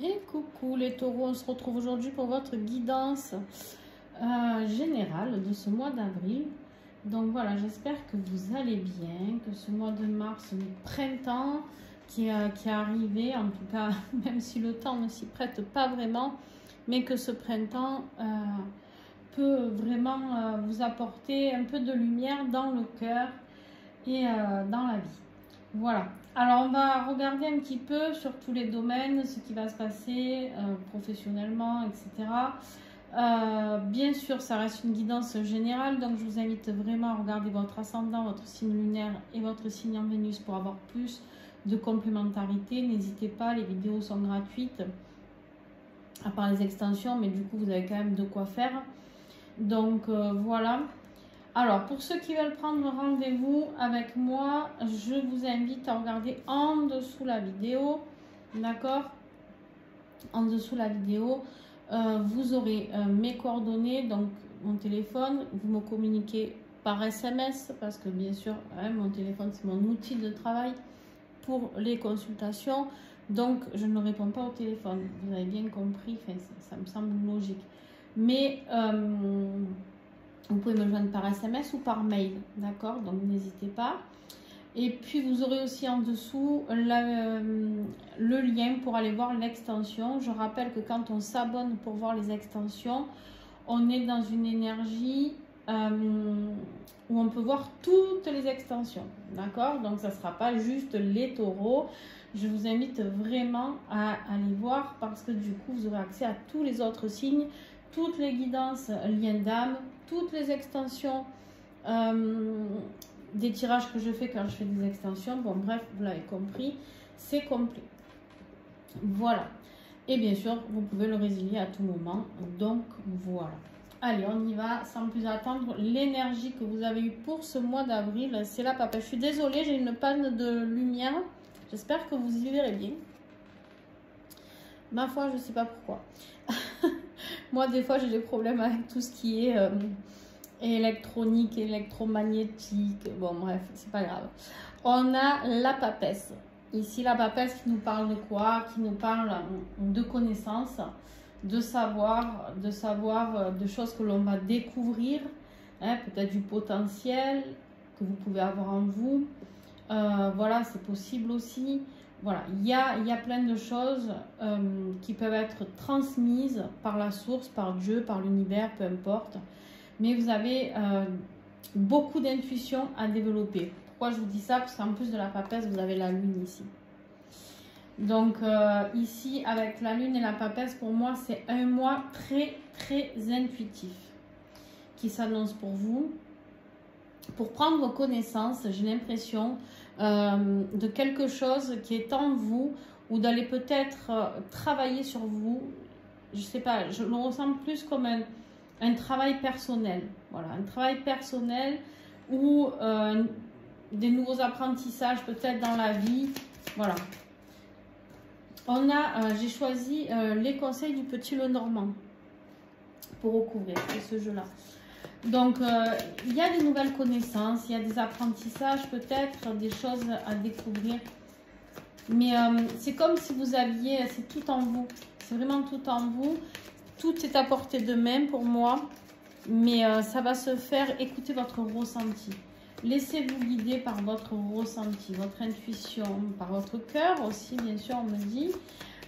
Et coucou les taureaux, on se retrouve aujourd'hui pour votre guidance générale de ce mois d'avril. Donc voilà, j'espère que vous allez bien, que ce mois de mars, le printemps qui est arrivé, en tout cas, même si le temps ne s'y prête pas vraiment, mais que ce printemps peut vraiment vous apporter un peu de lumière dans le cœur et dans la vie. Voilà, alors on va regarder un petit peu sur tous les domaines, ce qui va se passer professionnellement, etc. Bien sûr, ça reste une guidance générale, donc je vous invite vraiment à regarder votre ascendant, votre signe lunaire et votre signe en Vénus pour avoir plus de complémentarité. N'hésitez pas, les vidéos sont gratuites, à part les extensions, mais du coup vous avez quand même de quoi faire. Donc voilà. Alors, pour ceux qui veulent prendre rendez-vous avec moi, je vous invite à regarder en dessous la vidéo, d'accord? En dessous la vidéo, vous aurez mes coordonnées, donc mon téléphone. Vous me communiquez par SMS, parce que bien sûr, mon téléphone, c'est mon outil de travail pour les consultations. Donc, je ne réponds pas au téléphone. Vous avez bien compris, enfin, ça me semble logique. Mais... vous pouvez me joindre par SMS ou par mail, d'accord? Donc n'hésitez pas. Et puis vous aurez aussi en dessous le lien pour aller voir l'extension. Je rappelle que quand on s'abonne pour voir les extensions, on est dans une énergie où on peut voir toutes les extensions, d'accord? Donc ça ne sera pas juste les taureaux. Je vous invite vraiment à aller voir parce que du coup vous aurez accès à tous les autres signes, toutes les guidances liens d'âme, toutes les extensions des tirages que je fais quand je fais des extensions. Bon bref, vous l'avez compris, c'est complet. Voilà. Et bien sûr, vous pouvez le résilier à tout moment. Donc voilà. Allez, on y va sans plus attendre. L'énergie que vous avez eue pour ce mois d'avril, c'est la papa. Je suis désolée, j'ai une panne de lumière. J'espère que vous y verrez bien. Ma foi, je ne sais pas pourquoi. Moi, des fois, j'ai des problèmes avec tout ce qui est électronique, électromagnétique. Bon, bref, c'est pas grave. On a la papesse. Ici, la papesse qui nous parle de quoi? Qui nous parle de connaissances, de savoir, de choses que l'on va découvrir. Hein, peut-être du potentiel que vous pouvez avoir en vous. Voilà, c'est possible aussi. Voilà, il y a plein de choses qui peuvent être transmises par la source, par Dieu, par l'univers, peu importe. Mais vous avez beaucoup d'intuition à développer. Pourquoi je vous dis ça? Parce qu'en plus de la papesse, vous avez la lune ici. Donc ici, avec la lune et la papesse, pour moi, c'est un mois très, très intuitif qui s'annonce pour vous. Pour prendre connaissance, j'ai l'impression de quelque chose qui est en vous ou d'aller peut-être travailler sur vous. Je sais pas, je le ressens plus comme un travail personnel. Voilà, un travail personnel ou des nouveaux apprentissages peut-être dans la vie. Voilà. On a, j'ai choisi les conseils du petit Lenormand pour recouvrir ce jeu-là. Donc, il y a des nouvelles connaissances, il y a des apprentissages, peut-être des choses à découvrir. Mais c'est comme si vous aviez, c'est tout en vous. C'est vraiment tout en vous. Tout est à portée de main pour moi. Mais ça va se faire, écoutez votre ressenti. Laissez-vous guider par votre ressenti, votre intuition, par votre cœur aussi, bien sûr, on me dit.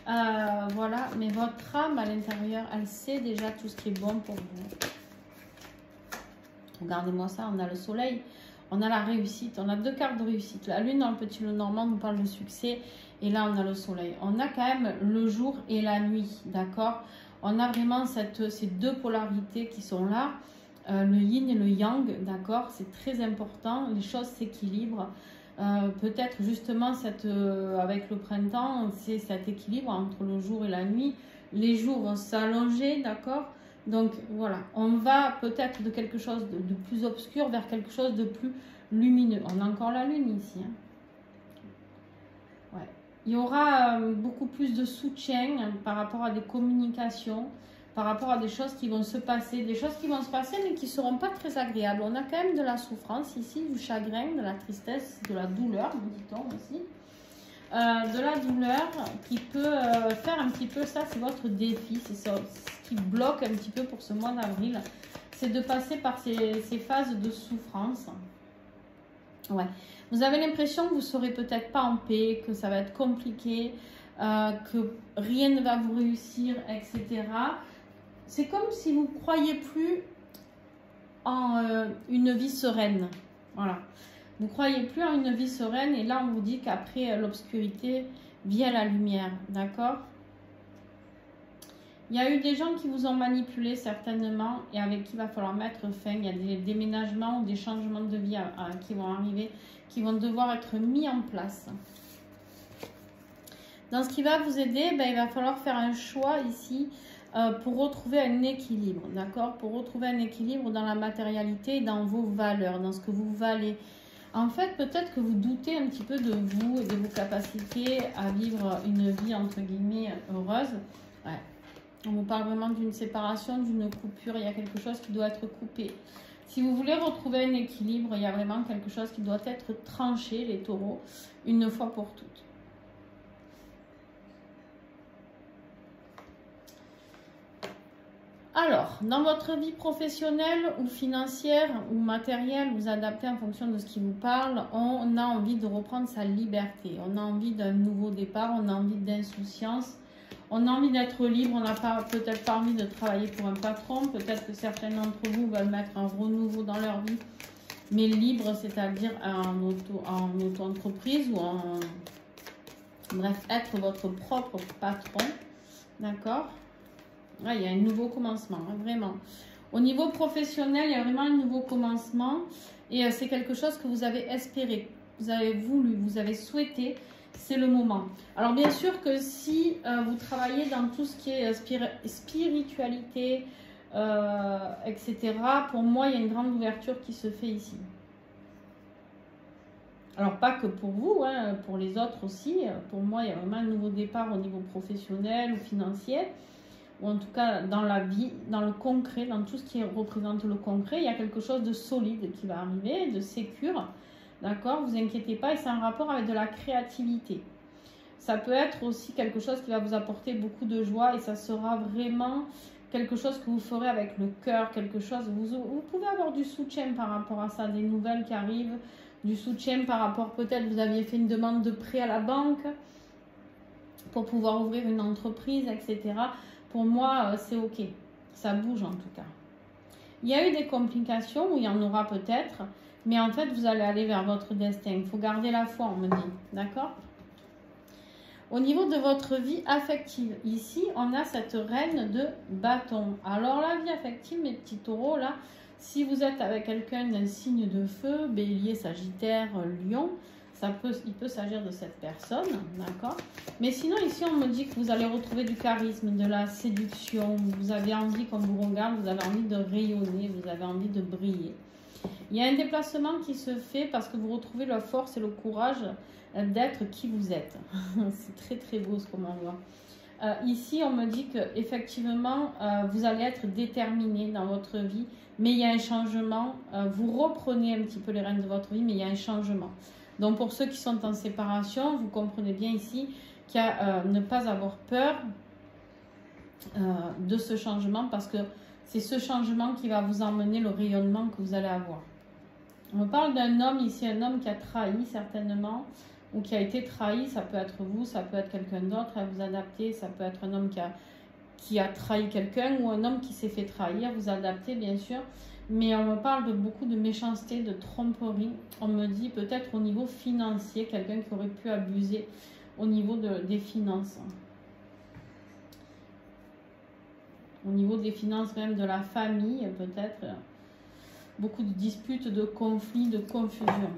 Voilà, mais votre âme à l'intérieur, elle sait déjà tout ce qui est bon pour vous. Regardez-moi ça, on a le soleil, on a la réussite, on a deux cartes de réussite. La lune dans le petit Lenormand nous parle de succès et là on a le soleil. On a quand même le jour et la nuit, d'accord? On a vraiment ces deux polarités qui sont là, le yin et le yang, d'accord? C'est très important, les choses s'équilibrent. Peut-être justement avec le printemps, c'est cet équilibre entre le jour et la nuit. Les jours vont s'allonger, d'accord? Donc voilà, on va peut-être de quelque chose de plus obscur vers quelque chose de plus lumineux. On a encore la lune ici. Hein. Ouais. Il y aura beaucoup plus de soutien par rapport à des communications, par rapport à des choses qui vont se passer, mais qui ne seront pas très agréables. On a quand même de la souffrance ici, du chagrin, de la tristesse, de la douleur, dit-on aussi. de la douleur qui peut faire un petit peu ça, c'est votre défi, c'est ce qui bloque un petit peu pour ce mois d'avril, c'est de passer par ces phases de souffrance. Ouais. Vous avez l'impression que vous ne serez peut-être pas en paix, que ça va être compliqué, que rien ne va vous réussir, etc. C'est comme si vous ne croyez plus en une vie sereine. Voilà. Vous ne croyez plus en une vie sereine et là on vous dit qu'après l'obscurité vient la lumière. D'accord? Il y a eu des gens qui vous ont manipulé certainement et avec qui il va falloir mettre fin. Il y a des déménagements ou des changements de vie qui vont arriver, qui vont devoir être mis en place. Dans ce qui va vous aider, ben, il va falloir faire un choix ici pour retrouver un équilibre. D'accord? Pour retrouver un équilibre dans la matérialité et dans vos valeurs, dans ce que vous valez. En fait, peut-être que vous doutez un petit peu de vous et de vos capacités à vivre une vie entre guillemets heureuse. Ouais. On vous parle vraiment d'une séparation, d'une coupure. Il y a quelque chose qui doit être coupé. Si vous voulez retrouver un équilibre, il y a vraiment quelque chose qui doit être tranché, les taureaux, une fois pour toutes. Alors, dans votre vie professionnelle ou financière ou matérielle, vous adaptez en fonction de ce qui vous parle, on a envie de reprendre sa liberté. On a envie d'un nouveau départ, on a envie d'insouciance. On a envie d'être libre, on n'a peut-être pas envie de travailler pour un patron. Peut-être que certains d'entre vous veulent mettre un renouveau dans leur vie. Mais libre, c'est-à-dire en auto-entreprise ou en... Bref, être votre propre patron. D'accord? Ouais, il y a un nouveau commencement, hein, vraiment. Au niveau professionnel, il y a vraiment un nouveau commencement. Et c'est quelque chose que vous avez espéré, vous avez voulu, vous avez souhaité. C'est le moment. Alors bien sûr que si vous travaillez dans tout ce qui est spiritualité, etc., pour moi, il y a une grande ouverture qui se fait ici. Alors pas que pour vous, hein, pour les autres aussi. Pour moi, il y a vraiment un nouveau départ au niveau professionnel ou financier. Ou en tout cas dans la vie, dans le concret, dans tout ce qui représente le concret. Il y a quelque chose de solide qui va arriver, de sécure. D'accord, vous inquiétez pas, et c'est en rapport avec de la créativité. Ça peut être aussi quelque chose qui va vous apporter beaucoup de joie et ça sera vraiment quelque chose que vous ferez avec le cœur, quelque chose, vous pouvez avoir du soutien par rapport à ça, des nouvelles qui arrivent, du soutien par rapport, peut-être vous aviez fait une demande de prêt à la banque pour pouvoir ouvrir une entreprise, etc. Pour moi, c'est ok, ça bouge en tout cas. Il y a eu des complications, ou il y en aura peut-être, mais en fait, vous allez aller vers votre destin. Il faut garder la foi, on me dit. D'accord? Au niveau de votre vie affective, ici, on a cette reine de bâton. Alors, la vie affective, mes petits taureaux, là, si vous êtes avec quelqu'un d'un signe de feu, bélier, sagittaire, lion, il peut s'agir de cette personne, d'accord? Mais sinon, ici, on me dit que vous allez retrouver du charisme, de la séduction. Vous avez envie, quand vous regardez, vous avez envie de rayonner, vous avez envie de briller. Il y a un déplacement qui se fait parce que vous retrouvez la force et le courage d'être qui vous êtes. C'est très très beau ce qu'on voit. Ici, on me dit qu'effectivement, vous allez être déterminé dans votre vie, mais il y a un changement. Vous reprenez un petit peu les rênes de votre vie, mais il y a un changement. Donc, pour ceux qui sont en séparation, vous comprenez bien ici qu'il y a ne pas avoir peur de ce changement parce que c'est ce changement qui va vous emmener le rayonnement que vous allez avoir. On parle d'un homme ici, un homme qui a trahi certainement, ou qui a été trahi, ça peut être vous, ça peut être quelqu'un d'autre, à vous adapter, ça peut être un homme qui a trahi quelqu'un, ou un homme qui s'est fait trahir, vous adaptez bien sûr, mais on me parle de beaucoup de méchanceté, de tromperie, on me dit peut-être au niveau financier, quelqu'un qui aurait pu abuser au niveau des finances. Au niveau des finances, même de la famille, peut-être. Beaucoup de disputes, de conflits, de confusion.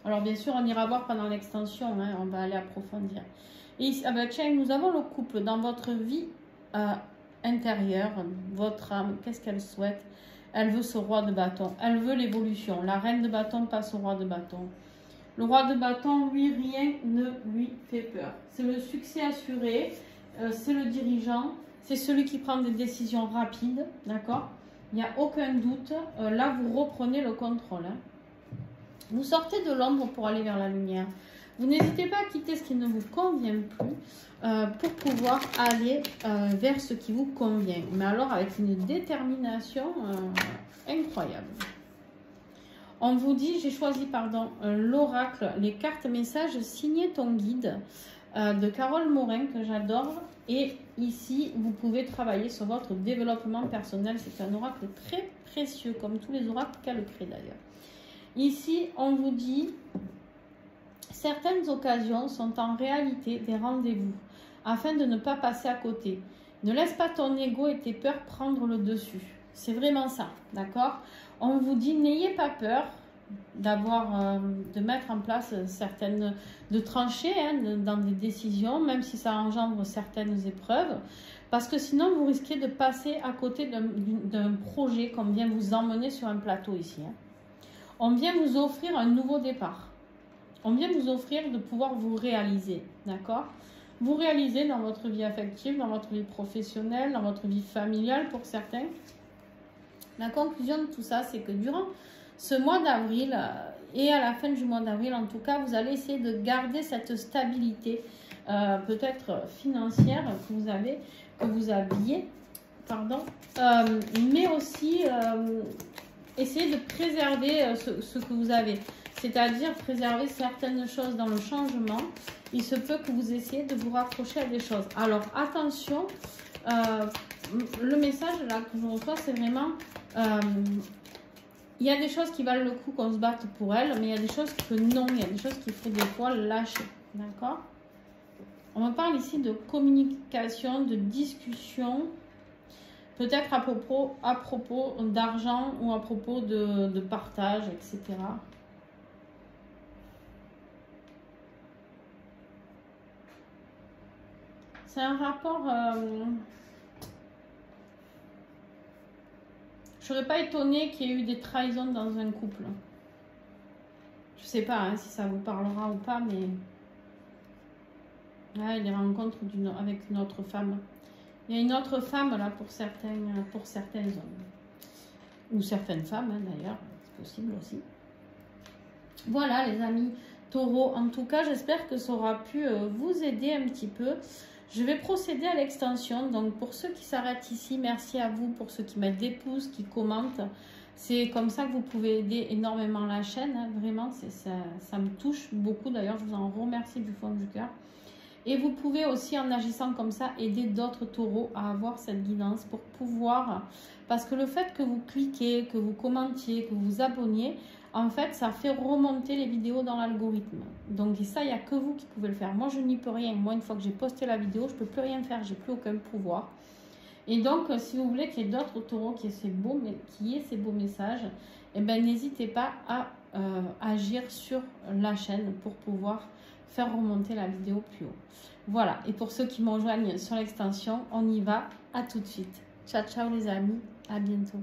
Alors, bien sûr, on ira voir pendant l'extension. Hein, on va aller approfondir. Et ici, ah ben, tiens, nous avons le couple dans votre vie intérieure. Votre âme, qu'est-ce qu'elle souhaite? Elle veut ce roi de bâton. Elle veut l'évolution. La reine de bâton passe au roi de bâton. Le roi de bâton, lui, rien ne lui fait peur. C'est le succès assuré. C'est le dirigeant. C'est celui qui prend des décisions rapides, d'accord? Il n'y a aucun doute. Là, vous reprenez le contrôle. Hein. Vous sortez de l'ombre pour aller vers la lumière. Vous n'hésitez pas à quitter ce qui ne vous convient plus pour pouvoir aller vers ce qui vous convient. Mais alors avec une détermination incroyable. On vous dit, j'ai choisi, pardon, l'oracle, les cartes messages signé ton guide de Carole Morin que j'adore. Et ici, vous pouvez travailler sur votre développement personnel. C'est un oracle très précieux, comme tous les oracles qu'elle crée d'ailleurs. Ici, on vous dit, certaines occasions sont en réalité des rendez-vous, afin de ne pas passer à côté. Ne laisse pas ton ego et tes peurs prendre le dessus. C'est vraiment ça, d'accord? On vous dit, n'ayez pas peur de mettre en place certaines, de trancher dans des décisions, même si ça engendre certaines épreuves, parce que sinon vous risquez de passer à côté d'un projet qu'on vient vous emmener sur un plateau ici. On vient vous offrir un nouveau départ. On vient vous offrir de pouvoir vous réaliser, d'accord? Vous réaliser dans votre vie affective, dans votre vie professionnelle, dans votre vie familiale pour certains. La conclusion de tout ça, c'est que durant ce mois d'avril et à la fin du mois d'avril, en tout cas, vous allez essayer de garder cette stabilité, peut-être financière que vous aviez, pardon, mais aussi essayer de préserver ce que vous avez, c'est-à-dire préserver certaines choses dans le changement. Il se peut que vous essayez de vous raccrocher à des choses. Alors attention, le message là que je reçois, c'est vraiment il y a des choses qui valent le coup qu'on se batte pour elles, mais il y a des choses que non, il y a des choses qu'il faut des fois lâcher, d'accord? On me parle ici de communication, de discussion, peut-être à propos d'argent ou à propos de partage, etc. C'est un rapport... je ne serais pas étonnée qu'il y ait eu des trahisons dans un couple. Je ne sais pas si ça vous parlera ou pas, mais... Ouais, des rencontres avec une autre femme. Il y a une autre femme là pour certains hommes. Ou certaines femmes d'ailleurs, c'est possible aussi. Voilà les amis taureaux. En tout cas, j'espère que ça aura pu vous aider un petit peu. Je vais procéder à l'extension. Donc pour ceux qui s'arrêtent ici, merci à vous. Pour ceux qui mettent des pouces, qui commentent. C'est comme ça que vous pouvez aider énormément la chaîne. Vraiment, ça me touche beaucoup. D'ailleurs, je vous en remercie du fond du cœur. Et vous pouvez aussi, en agissant comme ça, aider d'autres taureaux à avoir cette guidance pour pouvoir... Parce que le fait que vous cliquez, que vous commentiez, que vous vous abonniez, en fait, ça fait remonter les vidéos dans l'algorithme. Donc ça, il n'y a que vous qui pouvez le faire. Moi, je n'y peux rien. Moi, une fois que j'ai posté la vidéo, je ne peux plus rien faire. Je n'ai plus aucun pouvoir. Et donc, si vous voulez qu'il y ait d'autres taureaux qui aient ces beaux messages, eh ben, n'hésitez pas à agir sur la chaîne pour pouvoir faire remonter la vidéo plus haut. Voilà. Et pour ceux qui me rejoignent sur l'extension, on y va. À tout de suite. Ciao, ciao les amis. À bientôt.